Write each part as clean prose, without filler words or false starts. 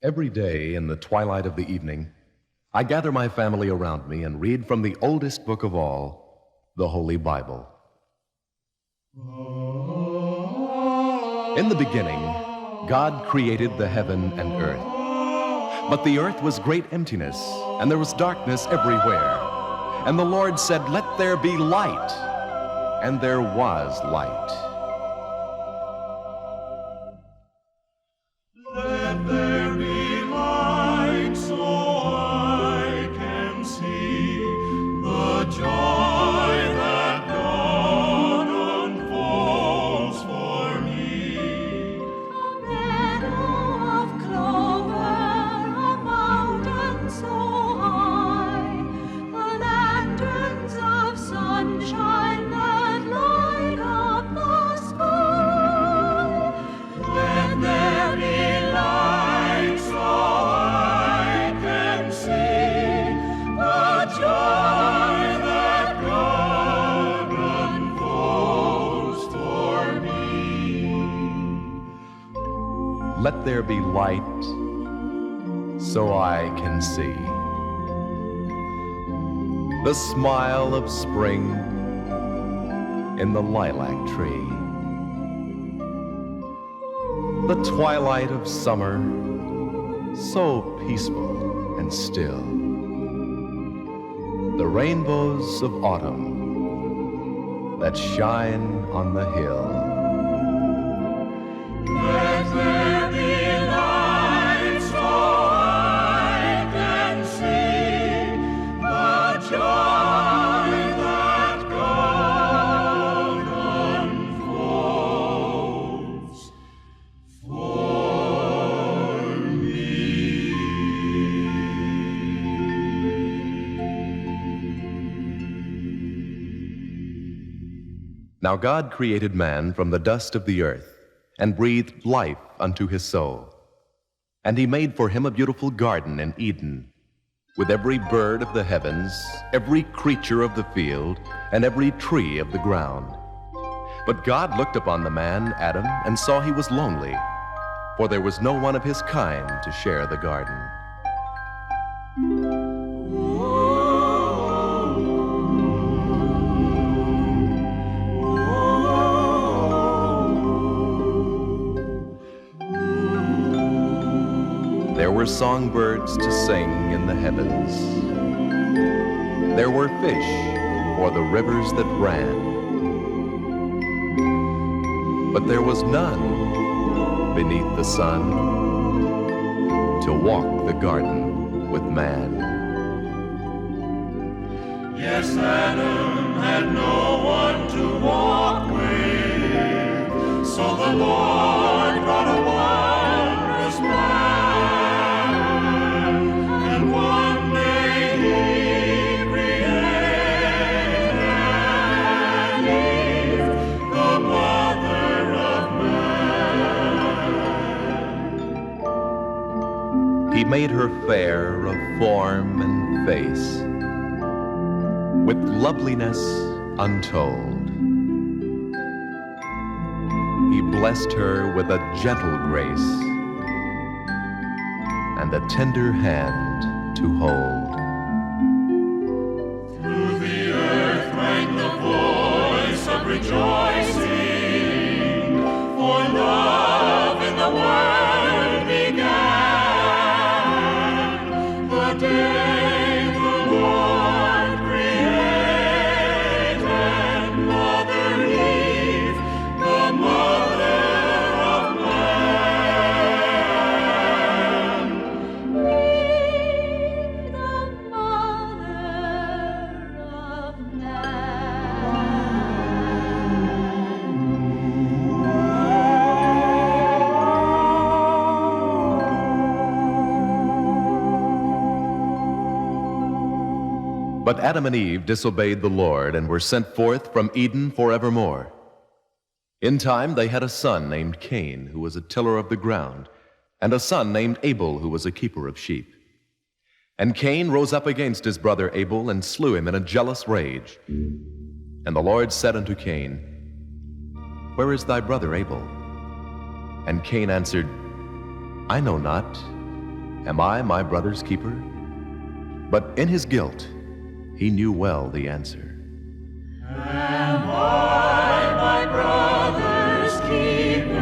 Every day in the twilight of the evening, I gather my family around me and read from the oldest book of all, the Holy Bible. In the beginning, God created the heaven and earth. But the earth was great emptiness, and there was darkness everywhere. And the Lord said, "Let there be light." And there was light. Let there be light so I can see the joy that God unfolds for me. A meadow of clover, a mountain so high, the lanterns of sunshine that light up the sky. Let there be light so I can see the joy that God unfolds for me. Let there be light so I can see the smile of spring in the lilac tree, the twilight of summer so peaceful and still, the rainbows of autumn that shine on the hill. Let there be light so I can see the joy that God unfolds for me. Now God created man from the dust of the earth, and breathed life unto his soul. And he made for him a beautiful garden in Eden, with every bird of the heavens, every creature of the field, and every tree of the ground. But God looked upon the man, Adam, and saw he was lonely, for there was no one of his kind to share the garden. There were songbirds to sing in the heavens. There were fish for the rivers that ran. But there was none beneath the sun to walk the garden with man. Yes, Adam had no one to walk with, so the Lord brought a wondrous plan, and one day He created Eve, the mother of man. He made her fair of form and face, with loveliness untold. He blessed her with a gentle grace and a tender hand to hold. Through the earth rang the voice of rejoicing, for love in the world began. The day the Lord created Mother Eve, the mother of man. Eve, the mother of man. But Adam and Eve disobeyed the Lord and were sent forth from Eden forevermore. In time they had a son named Cain, who was a tiller of the ground, and a son named Abel, who was a keeper of sheep. And Cain rose up against his brother Abel and slew him in a jealous rage. And the Lord said unto Cain, Where is thy brother Abel? And Cain answered, I know not. Am I my brother's keeper? But in his guilt, he knew well the answer. Am I my brother's keeper?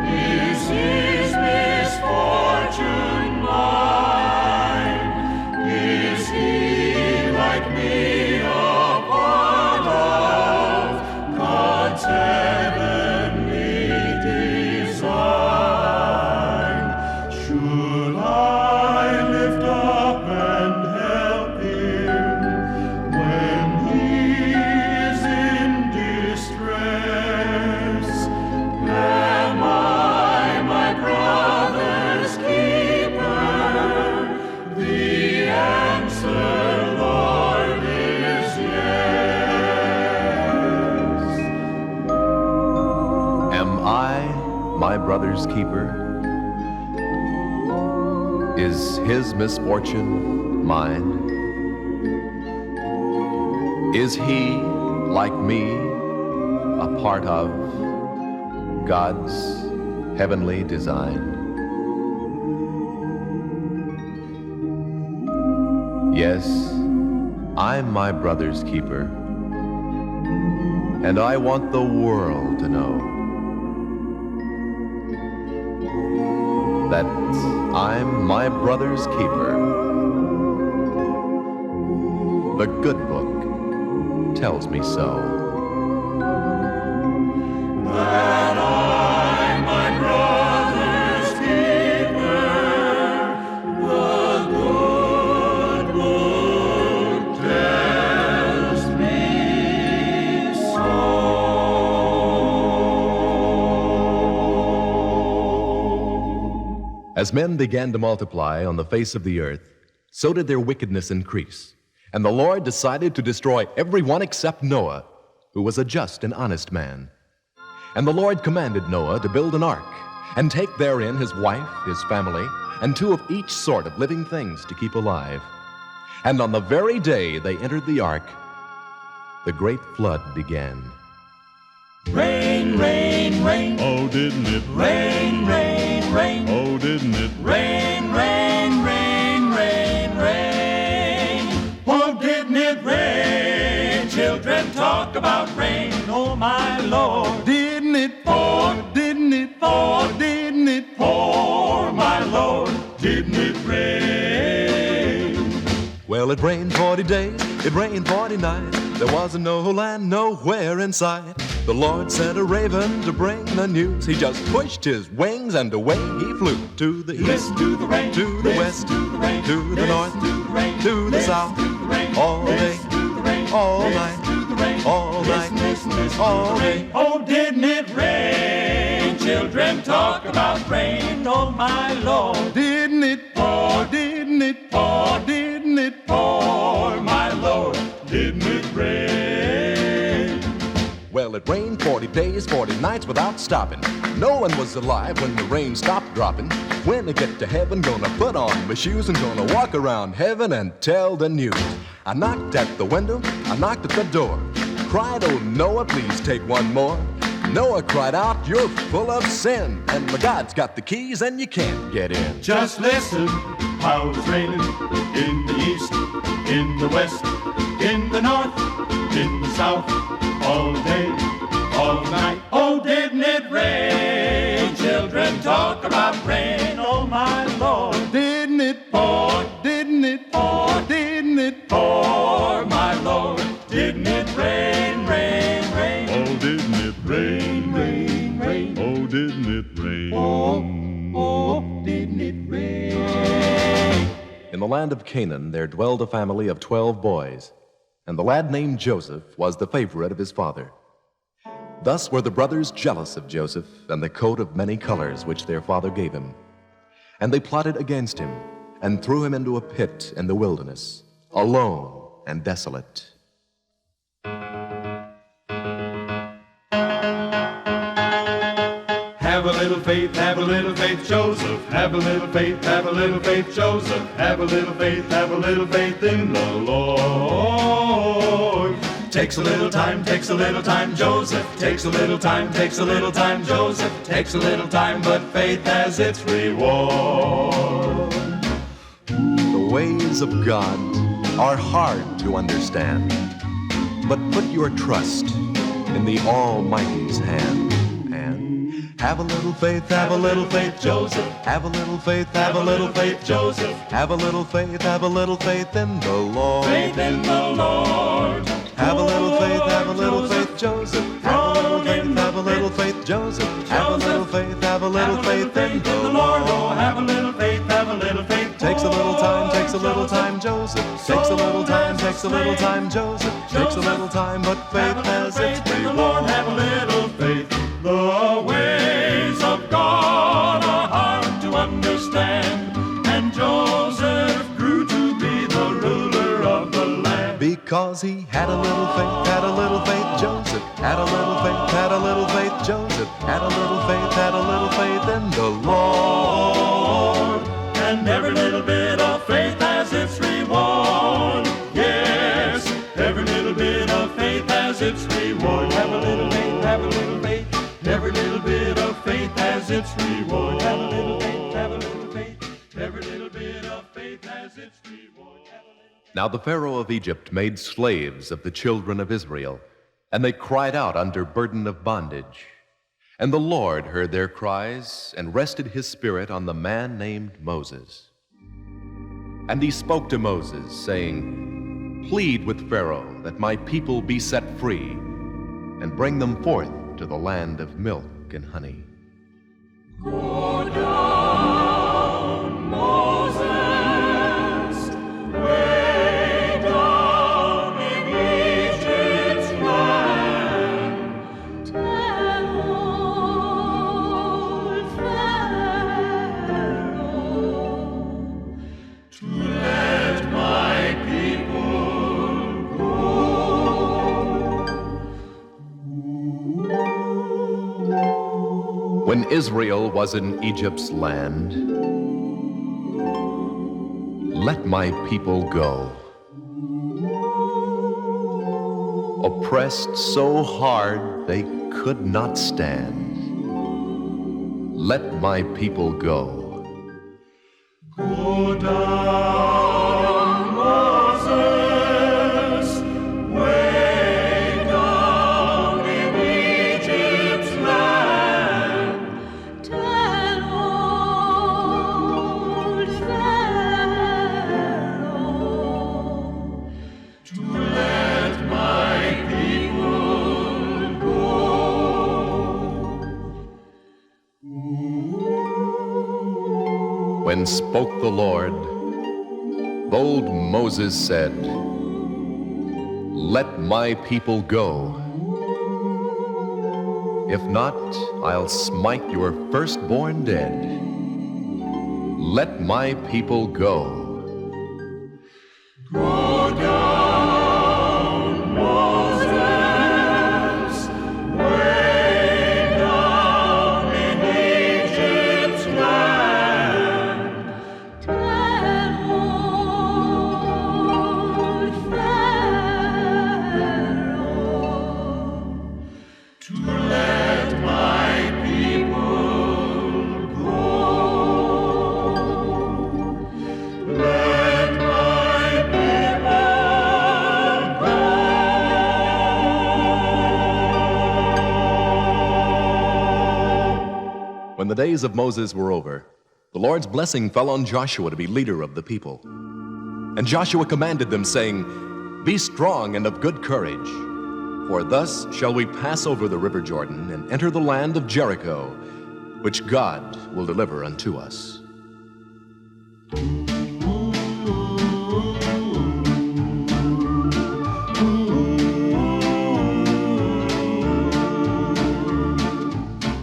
Is his misfortune mine? Is he like me a part of God's heavenly design? Should I lift up and help him when he is in distress? Am I my brother's keeper? The answer, Lord, is yes. Am I my brother's keeper? Is his misfortune mine? Is he, like me, a part of God's heavenly design? Yes, I'm my brother's keeper, and I want the world to know that I'm my brother's keeper. The good book tells me so. That I'm my brother's keeper, the good book tells me so. As men began to multiply on the face of the earth, so did their wickedness increase. And the Lord decided to destroy everyone except Noah, who was a just and honest man. And the Lord commanded Noah to build an ark, and take therein his wife, his family, and 2 of each sort of living things to keep alive. And on the very day they entered the ark, the great flood began. Rain, rain, rain. Oh, didn't it Rain, rain, rain. Oh, didn't it Rain, rain, rain, rain, rain. Oh, didn't it rain? Children talk about rain, oh my Lord. Didn't it pour? Didn't it Pour? Didn't it Oh, my Lord, didn't it rain? Well, it rained 40 days, it rained 40 nights. There wasn't no land nowhere in sight. The Lord sent a raven to bring the news. He just pushed his wings and away he flew. To the east, Listen to the rain, to the west, to the rain, to the north, to the rain, to the south, to the rain, all day, to the rain, all night, to the rain, all night, all day. Oh, didn't it rain? Children talk about rain, oh my Lord. Didn't it Pour? Didn't it Pour? Didn't it Oh, my Lord, didn't it rain? Well, it rained 40 days, 40 nights without stopping. No one was alive when the rain stopped dropping. When I get to heaven, gonna put on my shoes and gonna walk around heaven and tell the news. I knocked at the window, I knocked at the door. Cried, oh Noah, please take one more. Noah cried out, you're full of sin, and my God's got the keys and you can't get in. Just listen, how it's raining in the east, in the west, in the north, in the south, all day, all night. Oh, didn't it rain? Children talk about rain, oh my Lord. Didn't it Pour? Didn't it Pour? Didn't it Oh, my Lord, didn't it rain, rain, rain? Oh, didn't it Rain, rain, rain. Oh, didn't it rain Oh, didn't it rain? In the land of Canaan there dwelled a family of 12 boys, and the lad named Joseph was the favorite of his father. Thus were the brothers jealous of Joseph and the coat of many colors which their father gave him. And they plotted against him and threw him into a pit in the wilderness, alone and desolate. Have a little faith, Joseph. Have a little faith, Joseph. Have a little faith in the Lord. Takes a little time, Joseph. Takes a little time, Joseph. Takes a little time, but faith has its reward. of God are hard to understand, but put your trust in the Almighty's hand. And have a little faith, have a little faith, Joseph. Have a little faith, have a little faith, Joseph. Have a little faith, have a little faith in the Lord. Faith in the Lord. Have a little faith, have a little faith, Joseph. Have a little faith, have a little faith, Joseph. Have a little faith, have a little faith in the Lord. Oh, have a little faith, have a little faith. Takes a little time, takes a little time, Joseph. Takes a little time, takes a little time, Joseph. Takes a little time, but faith has its The Lord, reward. have a little faith. The ways of God are hard to understand, and Joseph grew to be the ruler of the land. Because he had a little faith, had a little faith, Joseph. Had a little faith, had a little faith, Joseph. Had a little faith, had a little faith in the Lord. And every little bit of faith has its reward. Yes, every little bit of faith has its reward. Have a little faith, have a little faith. Every little bit of faith has its reward. Have a little faith, have a little faith. Every little bit of faith has its reward. Now the Pharaoh of Egypt made slaves of the children of Israel, and they cried out under burden of bondage. And the Lord heard their cries and rested his spirit on the man named Moses. And he spoke to Moses, saying, Plead with Pharaoh that my people be set free, and bring them forth to the land of milk and honey. Go down, Moses, way down in Egypt's land. Tell old Pharaoh To let my people go. When Israel was in Egypt's land, let my people go. Oppressed so hard they could not stand, let my people go. Go down, Moses, way down in Egypt's land. Tell old Pharaoh To let my people go. When spoke the Lord, bold Moses said, Let my people go. If not, I'll smite your firstborn dead. Let my people go. Go down, Moses, way down in Egypt's land. Tell old Pharaoh To let my people go. Let my people go. When the days of Moses were over, the Lord's blessing fell on Joshua to be leader of the people. And Joshua commanded them, saying, Be strong and of good courage, for thus shall we pass over the river Jordan and enter the land of Jericho, which God will deliver unto us.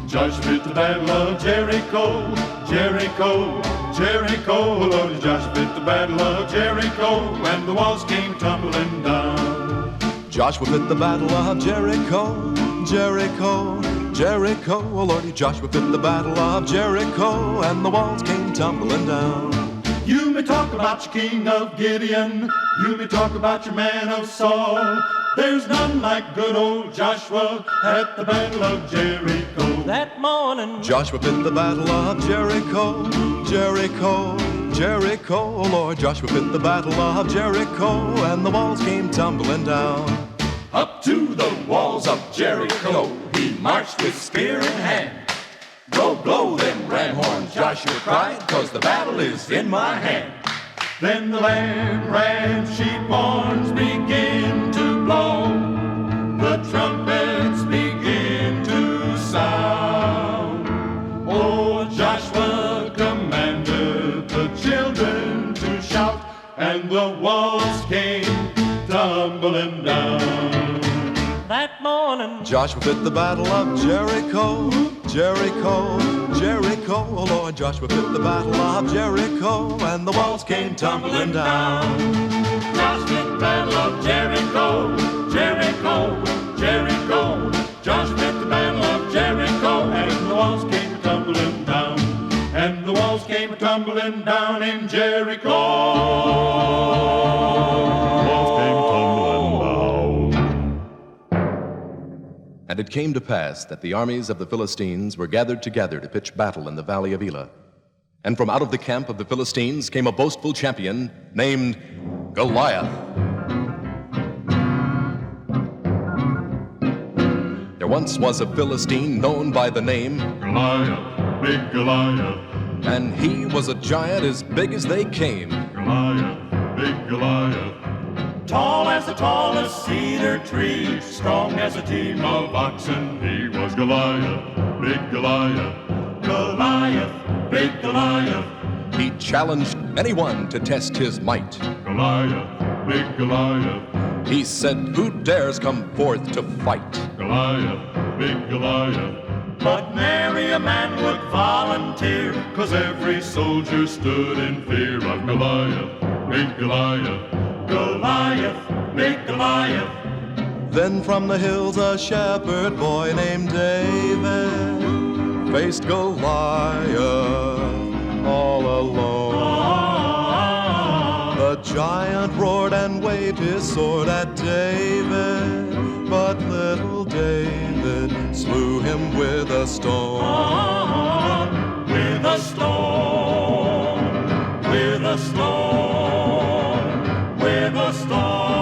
Joshua at the battle of Jericho, Jericho, Jericho. Lord, Joshua at the battle of Jericho, and the walls came tumbling down. Joshua fit the battle of Jericho, Jericho, Jericho. Oh Lordy, Joshua fit the battle of Jericho, and the walls came tumbling down. You may talk about your king of Gideon, you may talk about your man of Saul. There's none like good old Joshua at the battle of Jericho. That morning, Joshua fit the battle of Jericho, Jericho, Jericho, Lord Joshua fit the battle of Jericho, and the walls came tumbling down. Up to the walls of Jericho he marched with spear in hand. Blow, blow them ram horns, Joshua cried, 'cause the battle is in my hand. Then the lamb, ram, sheep horns begin to blow. The trumpets begin to sound. Oh, Joshua commanded the children to shout, and the walls came tumbling down. That morning, Joshua fit the battle of Jericho, Jericho, Jericho, oh Lord Joshua fit the battle of Jericho, and the walls came tumbling down. Joshua fit the battle of Jericho, Jericho, Jericho. Joshua fit the battle of Jericho, and the walls came tumbling down. And the walls came tumbling down in Jericho. Walls came tumbling down. And it came to pass that the armies of the Philistines were gathered together to pitch battle in the valley of Elah. And from out of the camp of the Philistines came a boastful champion named Goliath. There once was a Philistine known by the name Goliath, big Goliath. and he was a giant as big as they came. Goliath, big Goliath. Tall as the tallest cedar tree, strong as a team of oxen. He was Goliath, big Goliath. Goliath, big Goliath. He challenged anyone to test his might. Goliath, big Goliath. He said, "Who dares come forth to fight?" Goliath, big Goliath. But nary a man would volunteer, 'cause every soldier stood in fear of Goliath, big Goliath. Goliath, big Goliath. Then from the hills a shepherd boy named David faced Goliath all alone. The giant roared and waved his sword at David, but little David slew him with a stone. With a stone, with a stone, with a stone.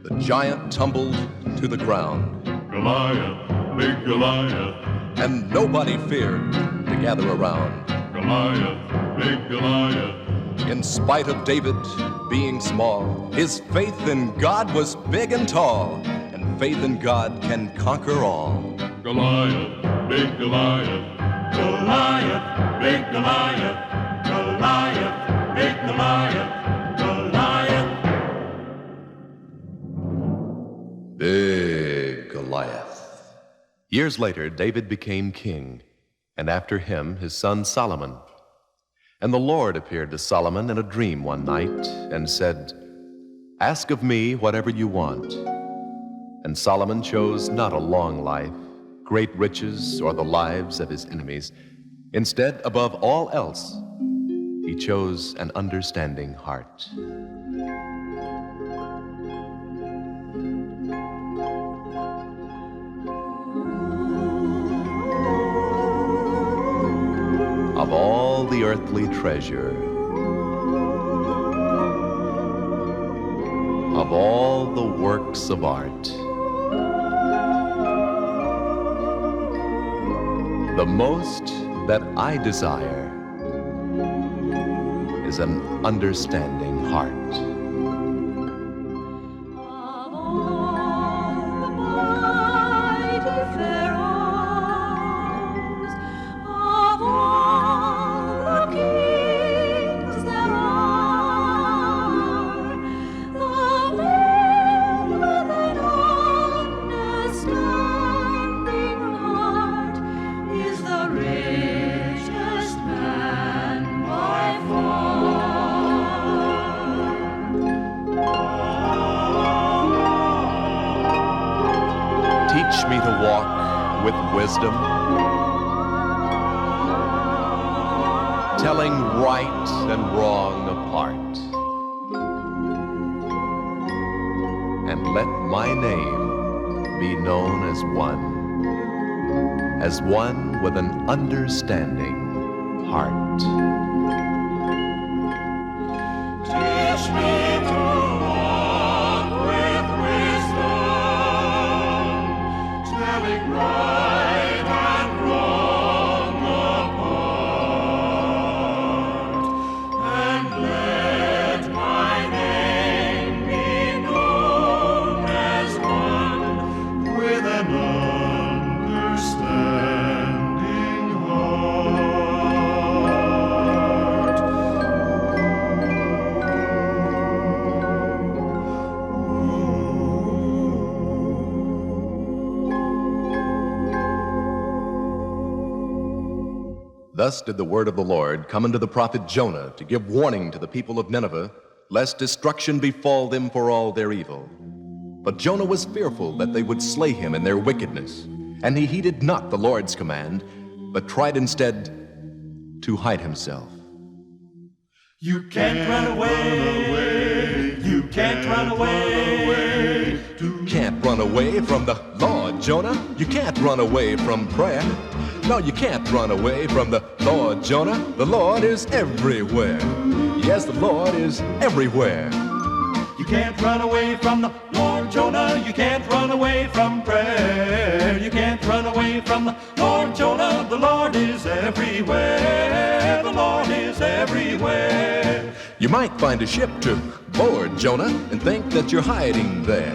The giant tumbled to the ground, Goliath, big Goliath. and nobody feared to gather around. Goliath, big Goliath. In spite of David being small, his faith in God was big and tall, and faith in God can conquer all. Goliath, big Goliath. Goliath, big Goliath. Goliath, big Goliath. Goliath. Big Goliath. Years later, David became king, and after him, his son Solomon. And the Lord appeared to Solomon in a dream one night and said, "Ask of me whatever you want." And Solomon chose not a long life, great riches, or the lives of his enemies. Instead, above all else, he chose an understanding heart. Of all the earthly treasure, of all the works of art, the most that I desire is an understanding heart. of all the mighty pharaohs, of all the kings there are, the man with an understanding heart is the richest man by far. Teach me to walk with wisdom, telling right and wrong apart, and let my name be known as one as one with an understanding heart. Teach me to walk with wisdom, telling right and wrong apart, and let my name be known as one with an understanding heart. Thus did the word of the Lord come unto the prophet Jonah to give warning to the people of Nineveh, lest destruction befall them for all their evil. But Jonah was fearful that they would slay him in their wickedness, and he heeded not the Lord's command, but tried instead to hide himself. You can't run away. You can't run away. Can't run away from the Lord, Jonah. You can't run away from prayer. No, you can't run away from the Lord, Jonah. The Lord is everywhere. Yes, the Lord is everywhere. You can't run away from the Lord, Jonah. You can't run away from prayer. You can't run away from the Lord, Jonah. The Lord is everywhere. The Lord is everywhere. You might find a ship to board, Jonah, and think that you're hiding there.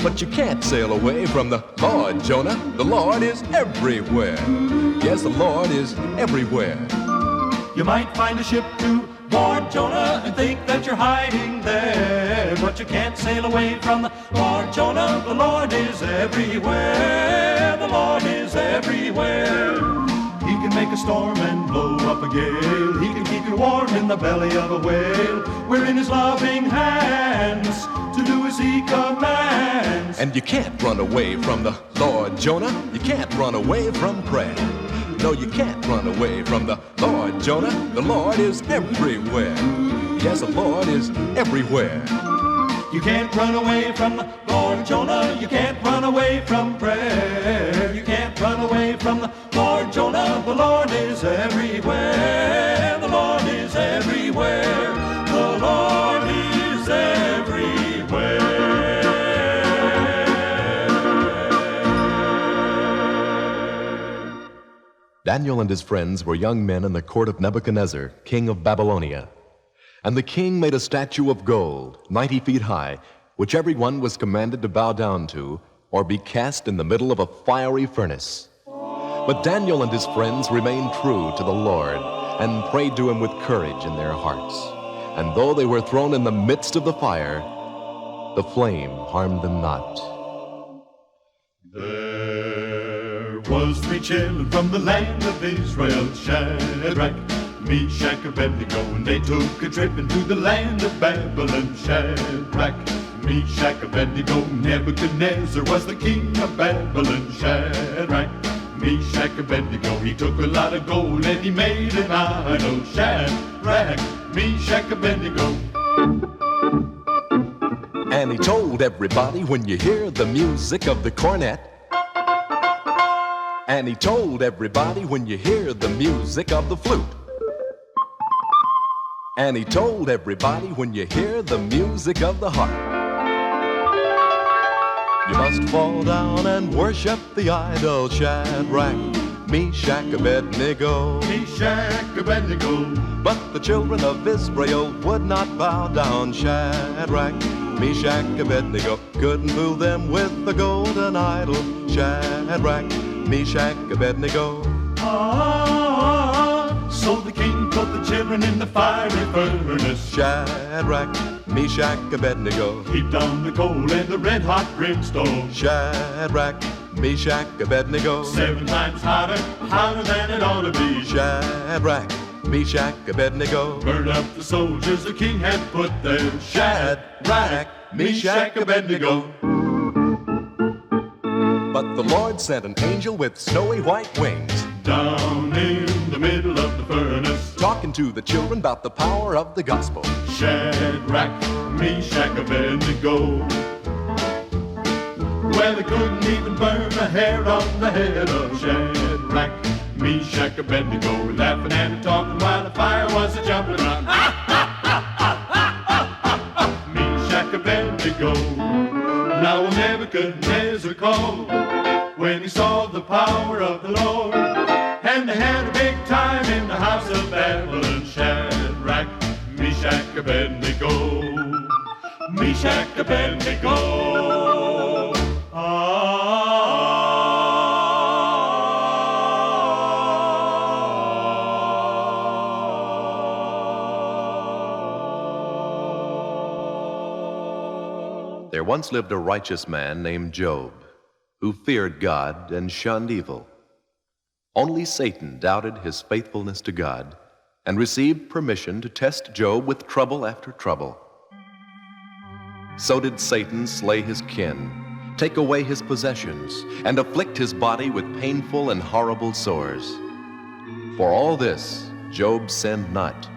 But you can't sail away from the Lord, Jonah. The Lord is everywhere. Yes, the Lord is everywhere. You might find a ship to board, Jonah, and think that you're hiding there. But you can't sail away from the Lord, Jonah. The Lord is everywhere. The Lord is everywhere. He can make a storm and blow up a gale. He can keep you warm in the belly of a whale. We're in his loving hands to do as he commands. And you can't run away from the Lord, Jonah. You can't run away from prayer. No, you can't run away from the Lord, Jonah. The Lord is everywhere. Yes, the Lord is everywhere. You can't run away from the Lord, Jonah. You can't run away from prayer. You can't run away from the Lord, Jonah. The Lord is everywhere. The Lord is everywhere. The Lord is everywhere. Daniel and his friends were young men in the court of Nebuchadnezzar, king of Babylonia. And the king made a statue of gold, 90 feet high, which everyone was commanded to bow down to, or be cast in the middle of a fiery furnace. But Daniel and his friends remained true to the Lord, and prayed to him with courage in their hearts. And though they were thrown in the midst of the fire, the flame harmed them not. There was 3 children from the land of Israel, Shadrack, Meshach, Abednego, and they took a trip into the land of Babylon. Shadrach, Meshach, Abednego, Nebuchadnezzar was the king of Babylon. Shadrach, Meshach, Abednego, he took a lot of gold and he made an idol. Shadrach, Meshach, Abednego. And he told everybody, when you hear the music of the cornet. And he told everybody, when you hear the music of the flute. And he told everybody, when you hear the music of the harp, you must fall down and worship the idol. Shadrach, Meshach, Abednego. Meshach, Abednego. But the children of Israel would not bow down. Shadrach, Meshach, Abednego couldn't fool them with the golden idol. Shadrach, Meshach, Abednego. So the king put the children in the fiery furnace. Shadrach, Meshach, Abednego. Heaped on the coal and the red hot brimstone. Shadrach, Meshach, Abednego. 7 times hotter, hotter than it ought to be. Shadrach, Meshach, Abednego. Burn up the soldiers the king had put there. Shadrach, Meshach, Abednego. But the Lord sent an angel with snowy white wings, Down in the middle of the furnace, talking to the children about the power of the gospel. Shadrach, Meshach, Abednego. Well, they couldn't even burn a hair on the head of Shadrack, Meshach, Abednego, laughing and talking while the fire was a jumping around. Meshach, Abednego. Now Nebuchadnezzar called when he saw the power of the Lord, and they had a big time in the house of Babylon. Shadrach, Meshach, Abednego, Meshach, Abednego. There once lived a righteous man named Job, who feared God and shunned evil. Only Satan doubted his faithfulness to God and received permission to test Job with trouble after trouble. So did Satan slay his kin, take away his possessions, and afflict his body with painful and horrible sores. For all this, Job sinned not,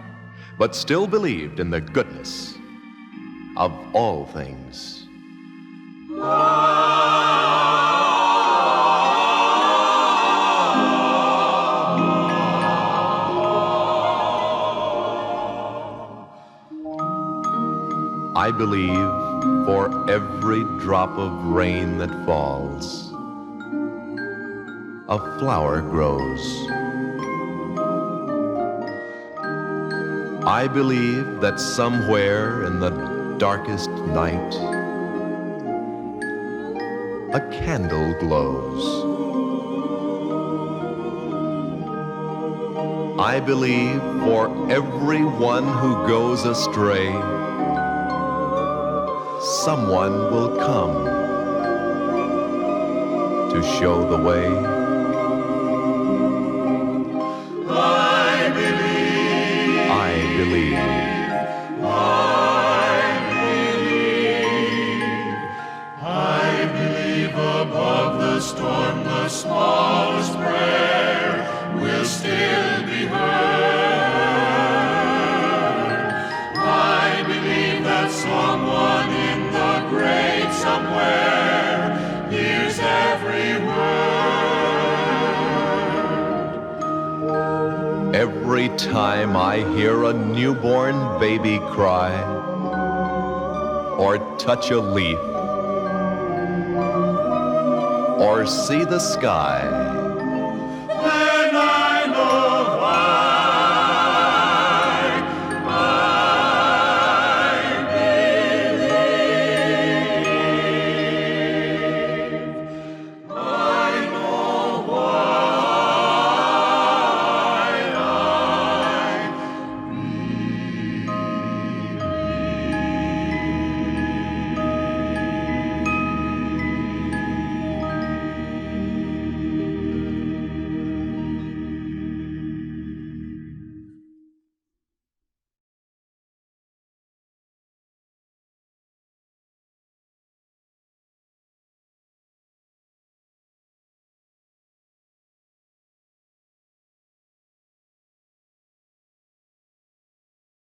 but still believed in the goodness of all things. I believe for every drop of rain that falls, a flower grows. I believe that somewhere in the darkest night, a candle glows. I believe for everyone who goes astray, someone will come to show the way. I believe. I believe. I believe above the storm, the smallest prayer will still be heard. I believe that someone in the great somewhere hears every word. Every time I hear a newborn baby cry, or touch a leaf, or see the sky